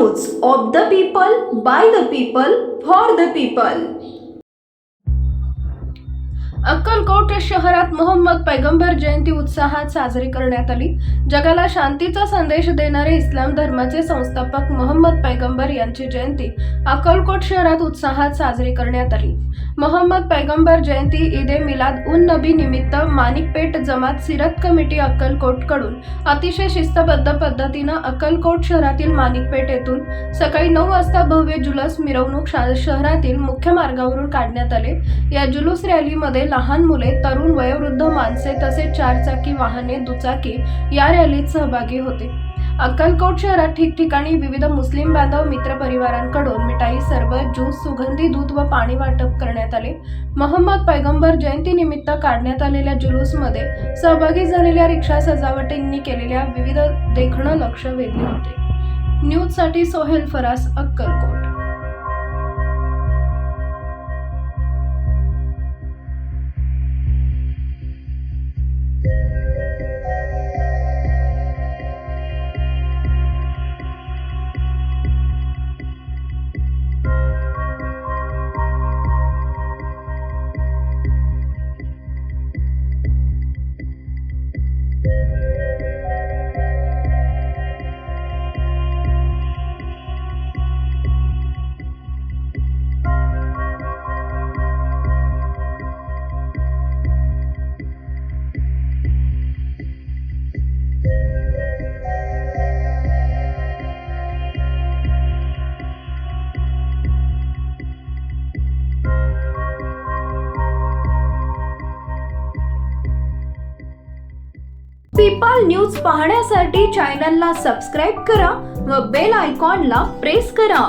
News of the people, by the people, for the people. Akkalkot शहरात मोहम्मद पैगंबर जयंती उत्साहात साजरी करण्यात आली। जगाला शांतीचा संदेश देणारे इस्लाम धर्माचे संस्थापक मोहम्मद पैगंबर यांची जयंती अक्कलकोट शहरात उत्साहात साजरी करण्यात आली। मोहम्मद पैगंबर जयंती ईद मिलाद उन नबी निमित्त माणिकपेठ जमात सीरत कमिटी अक्कलकोट कडून अतिशय शिस्तबद्ध पद्धतीनं अक्कलकोट शहरातील माणिकपेठ येथून सकाळी 9 वाजता भव्य जुलूस मिरवणूक शहरातील मुख्य मार्गावरून काढण्यात आले। या जुलूस रॅलीमध्ये लहान मुले, तरुण, वयोवृद्ध माणसे तसेच 4 चाकी वाहने, दुचाकी या रॅलीत सहभागी होते। अक्कलकोट शहरात ठिकठिकाणी विविध मुस्लिम बांधव मित्र परिवारांकडून मिठाई, सरबत, ज्यूस, सुगंधी दूध व पाणी वाटप करण्यात आले। मोहम्मद पैगंबर जयंती निमित्त काढण्यात आलेल्या जुलूसमध्ये सहभागी झालेल्या रिक्षा सजावटींनी केलेल्या विविध देखणं लक्ष वेधले होते। न्यूजसाठी सोहेल फरास, अक्कलकोट। पीपल न्यूज पाहण्यासाठी चॅनलला सबस्क्राईब करा व बेल आयकॉनला प्रेस करा।